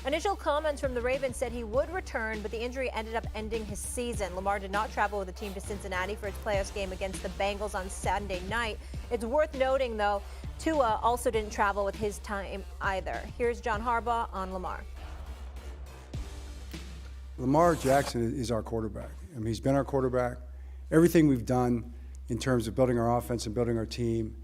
Initial comments from the Ravens said he would return, but the injury ended up ending his season. Lamar did not travel with the team to Cincinnati for its playoffs game against the Bengals on Sunday night. It's worth noting, though, Tua also didn't travel with his time either. Here's John Harbaugh on Lamar. Lamar Jackson is our quarterback. I mean, he's been our quarterback. Everything we've done in terms of building our offense and building our team,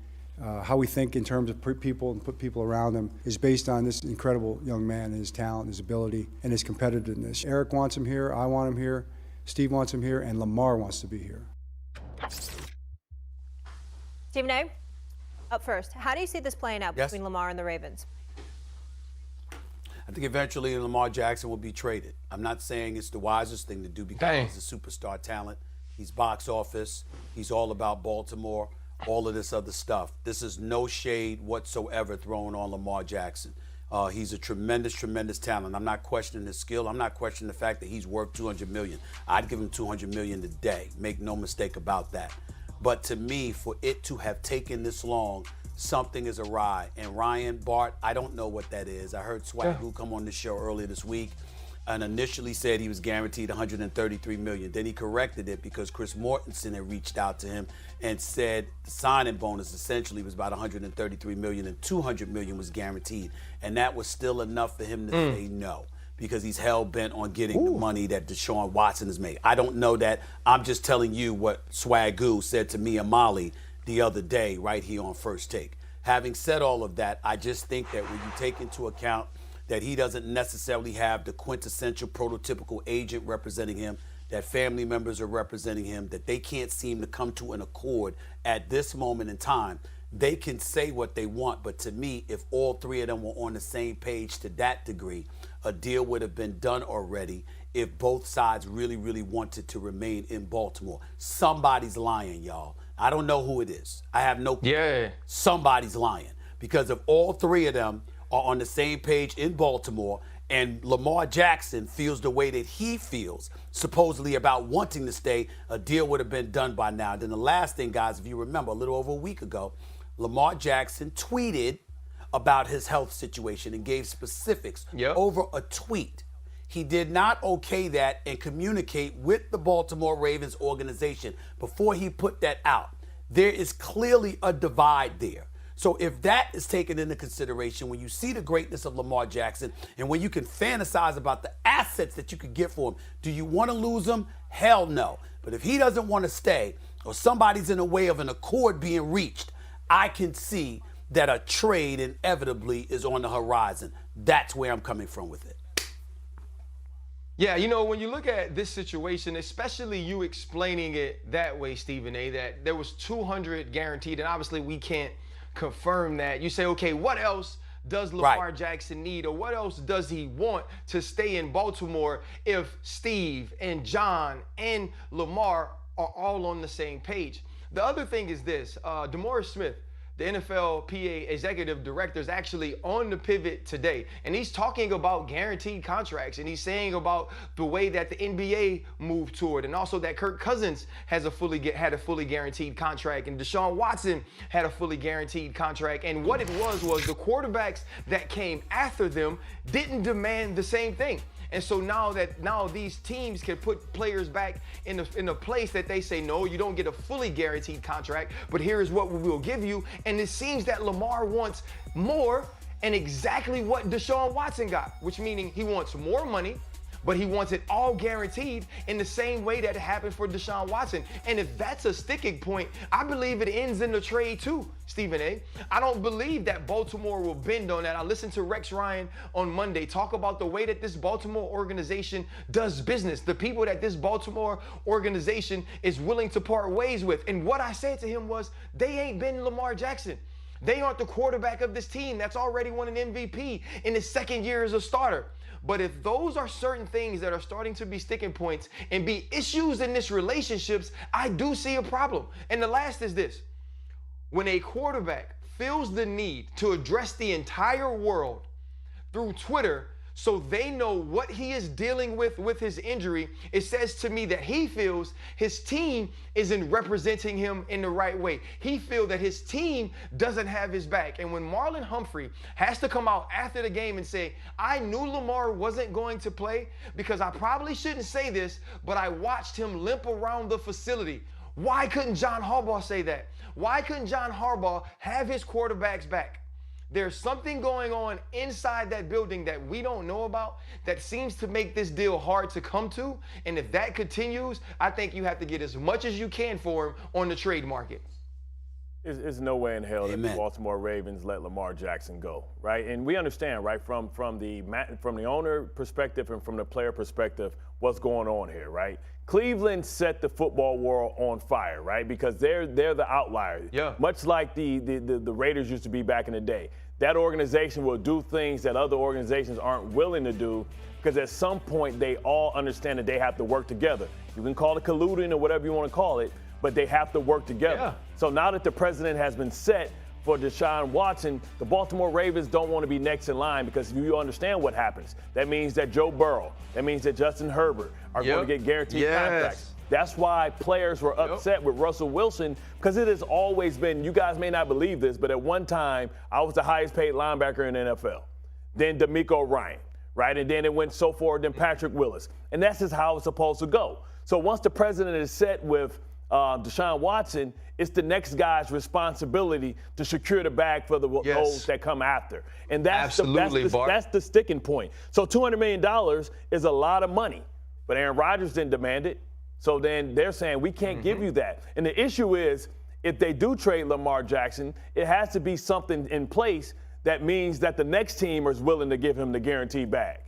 how we think in terms of people and put people around him is based on this incredible young man and his talent, his ability, and his competitiveness. Eric wants him here, I want him here, Steve wants him here, and Lamar wants to be here. Stephen A., up first. How do you see this playing out between Lamar and the Ravens? I think eventually Lamar Jackson will be traded. I'm not saying it's the wisest thing to do because he's a superstar talent. He's box office. He's all about Baltimore, all of this other stuff. This is no shade whatsoever thrown on Lamar Jackson. He's a tremendous, tremendous talent. I'm not questioning his skill. I'm not questioning the fact that he's worth $200 million. I'd give him $200 million today. Make no mistake about that. But to me, for it to have taken this long, something is awry. And Ryan, Bart, I don't know what that is. I heard Swagoo come on the show earlier this week and initially said he was guaranteed $133 million. Then he corrected it because Chris Mortensen had reached out to him and said the signing bonus essentially was about $133 million and $200 million was guaranteed. And that was still enough for him to say no, because he's hell-bent on getting the money that Deshaun Watson has made. I don't know that. I'm just telling you what Swagoo said to me and Molly the other day right here on First Take. Having said all of that, I just think that when you take into account that he doesn't necessarily have the quintessential prototypical agent representing him, that family members are representing him, that they can't seem to come to an accord at this moment in time, they can say what they want. But to me, if all three of them were on the same page to that degree, a deal would have been done already if both sides really, really wanted to remain in Baltimore. Somebody's lying, y'all. I don't know who it is. I have no clue. Somebody's lying. Because if all three of them are on the same page in Baltimore and Lamar Jackson feels the way that he feels, supposedly about wanting to stay, a deal would have been done by now. And then the last thing, guys, if you remember, a little over a week ago, Lamar Jackson tweeted about his health situation and gave specifics over a tweet. He did not okay that and communicate with the Baltimore Ravens organization before he put that out. There is clearly a divide there. So if that is taken into consideration, when you see the greatness of Lamar Jackson and when you can fantasize about the assets that you could get for him, do you want to lose him? Hell no. But if he doesn't want to stay or somebody's in the way of an accord being reached, I can see that a trade inevitably is on the horizon. That's where I'm coming from with it. Yeah, you know, when you look at this situation, especially you explaining it that way, Stephen A., that there was 200 guaranteed, and obviously we can't confirm that. You say, okay, what else does Lamar Jackson need, or what else does he want to stay in Baltimore if Steve and John and Lamar are all on the same page? The other thing is this, DeMaurice Smith, the NFLPA executive director, is actually on the pivot today, and he's talking about guaranteed contracts, and he's saying about the way that the NBA moved toward, and also that Kirk Cousins had a fully guaranteed contract, and Deshaun Watson had a fully guaranteed contract. And what it was the quarterbacks that came after them didn't demand the same thing. And so now these teams can put players back in a place that they say, no, you don't get a fully guaranteed contract, but here is what we will give you. And it seems that Lamar wants more, and exactly what Deshaun Watson got, which meaning he wants more money, but he wants it all guaranteed in the same way that it happened for Deshaun Watson. And if that's a sticking point, I believe it ends in the trade too, Stephen A. I don't believe that Baltimore will bend on that. I listened to Rex Ryan on Monday talk about the way that this Baltimore organization does business, the people that this Baltimore organization is willing to part ways with. And what I said to him was, they ain't been Lamar Jackson. They aren't the quarterback of this team that's already won an MVP in his second year as a starter. But if those are certain things that are starting to be sticking points and be issues in this relationships, I do see a problem. And the last is this. When a quarterback feels the need to address the entire world through Twitter so they know what he is dealing with his injury. It says to me that he feels his team isn't representing him in the right way. He feels that his team doesn't have his back. And when Marlon Humphrey has to come out after the game and say, I knew Lamar wasn't going to play because I probably shouldn't say this, but I watched him limp around the facility. Why couldn't John Harbaugh say that? Why couldn't John Harbaugh have his quarterbacks back? There's something going on inside that building that we don't know about that seems to make this deal hard to come to. And if that continues, I think you have to get as much as you can for him on the trade market. There's no way in hell that the Baltimore Ravens let Lamar Jackson go, right? And we understand, right, from the owner perspective and from the player perspective, what's going on here, right? Cleveland set the football world on fire, right? Because they're the outlier. Yeah. Much like the Raiders used to be back in the day. That organization will do things that other organizations aren't willing to do because at some point they all understand that they have to work together. You can call it colluding or whatever you want to call it, but they have to work together. Yeah. So now that the president has been set for Deshaun Watson, the Baltimore Ravens don't want to be next in line because you understand what happens. That means that Joe Burrow, that means that Justin Herbert are going to get guaranteed contracts. That's why players were upset with Russell Wilson because it has always been, you guys may not believe this, but at one time, I was the highest paid linebacker in the NFL. Then DeMeco Ryan, right? And then it went so forward, then Patrick Willis. And that's just how it's supposed to go. So once the president is set with Deshaun Watson, it's the next guy's responsibility to secure the bag for those that come after. And that's the sticking point. So $200 million is a lot of money, but Aaron Rodgers didn't demand it. So then they're saying, we can't give you that. And the issue is, if they do trade Lamar Jackson, it has to be something in place that means that the next team is willing to give him the guaranteed bag.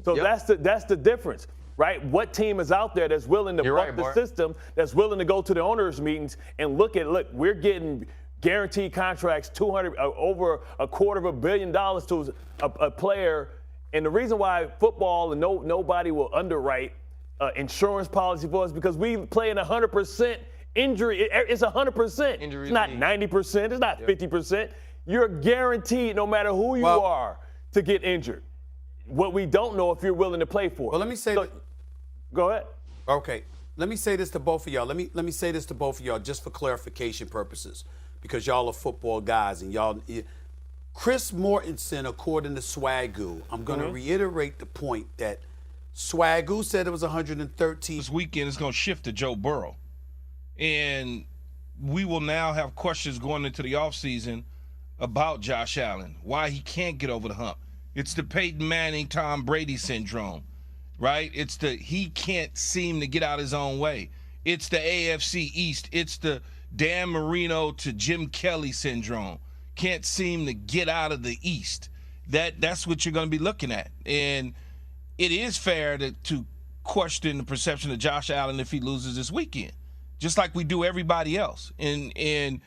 So that's the difference, right? What team is out there that's willing to buck the system, that's willing to go to the owners' meetings and look, we're getting guaranteed contracts, over $250 million to a player. And the reason why football and nobody will underwrite insurance policy for us because we play in 100% injury. It's 100%. It's not 90%. It's not 50%. You're guaranteed, no matter who you are, to get injured. What we don't know if you're willing to play for. Well, let me say. Go ahead. Okay. Let me say this to both of y'all. Let me say this to both of y'all just for clarification purposes, because y'all are football guys and y'all. Chris Mortensen, according to Swagoo, I'm going to reiterate the point that Swagoo said it was 113. This weekend is going to shift to Joe Burrow. And we will now have questions going into the offseason about Josh Allen, why he can't get over the hump. It's the Peyton Manning, Tom Brady syndrome, right? It's the he can't seem to get out his own way. It's the AFC East. It's the Dan Marino to Jim Kelly syndrome. Can't seem to get out of the East. That's what you're going to be looking at. And it is fair to question the perception of Josh Allen if he loses this weekend, just like we do everybody else. And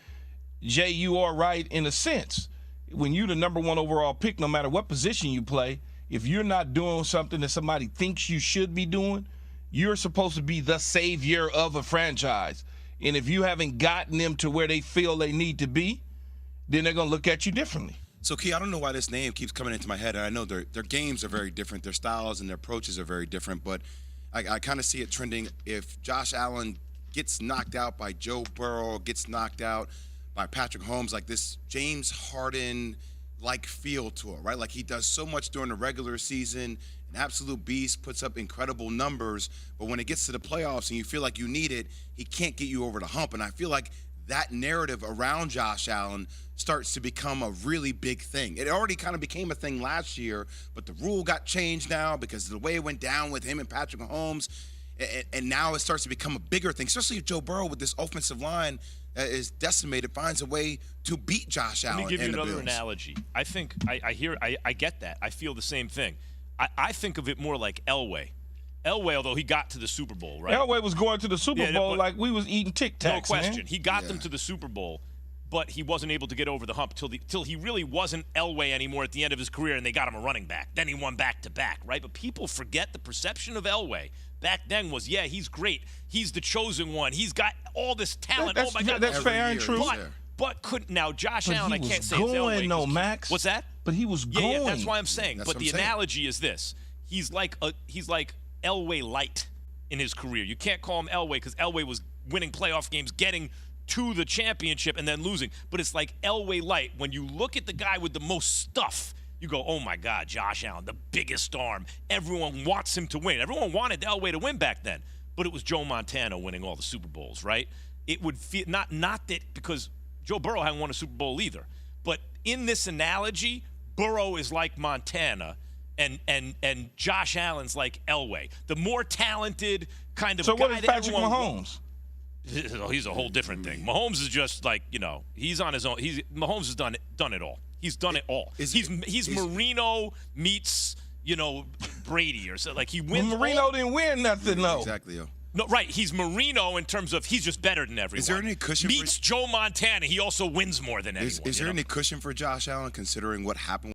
Jay, you are right in a sense. When you're the number one overall pick, no matter what position you play, if you're not doing something that somebody thinks you should be doing, you're supposed to be the savior of a franchise. And if you haven't gotten them to where they feel they need to be, then they're going to look at you differently. So, Key, I don't know why this name keeps coming into my head, and I know their games are very different, their styles and their approaches are very different, but I kind of see it trending. If Josh Allen gets knocked out by Joe Burrow, gets knocked out by Patrick Mahomes, like this James Harden-like feel to it, right? Like he does so much during the regular season, an absolute beast, puts up incredible numbers, but when it gets to the playoffs and you feel like you need it, he can't get you over the hump. And I feel like that narrative around Josh Allen starts to become a really big thing. It already kind of became a thing last year, but the rule got changed now because of the way it went down with him and Patrick Mahomes, and now it starts to become a bigger thing, especially if Joe Burrow with this offensive line is decimated, finds a way to beat Josh Allen. Let me give you another analogy. I think I get that. I feel the same thing. I think of it more like Elway. Elway, although he got to the Super Bowl, right? Elway was going to the Super Bowl like we was eating Tic Tacs. No question. Man. He got them to the Super Bowl, but he wasn't able to get over the hump till he really wasn't Elway anymore at the end of his career, and they got him a running back. Then he won back-to-back, right? But people forget the perception of Elway back then was, yeah, he's great. He's the chosen one. He's got all this talent. Oh, my God. That's fair and true. But couldn't now Josh Allen, I can't say it's Elway. Elway. No, Max. What's that? But he was going. Yeah, that's why I'm saying. That's But what the I'm saying. analogy is this: he's like Elway light in his career. You can't call him Elway because Elway was winning playoff games, getting to the championship, and then losing. But it's like Elway light. When you look at the guy with the most stuff, you go, oh my God, Josh Allen, the biggest arm. Everyone wants him to win. Everyone wanted Elway to win back then. But it was Joe Montana winning all the Super Bowls, right? It would feel not that because Joe Burrow hadn't won a Super Bowl either. But in this analogy, Burrow is like Montana, and Josh Allen's like Elway, the more talented kind of So guy what is that Patrick everyone Mahomes? He's a whole different thing. Mahomes is just like, he's on his own. Mahomes has done it all. He's done it all. He's Marino meets, Brady or so. Like he wins. Well, Marino didn't win nothing, though. Exactly, yo. No, right. He's Marino in terms of he's just better than everyone. Is there any cushion Meets Joe Montana. He also wins more than anyone. Is there any cushion for Josh Allen considering what happened?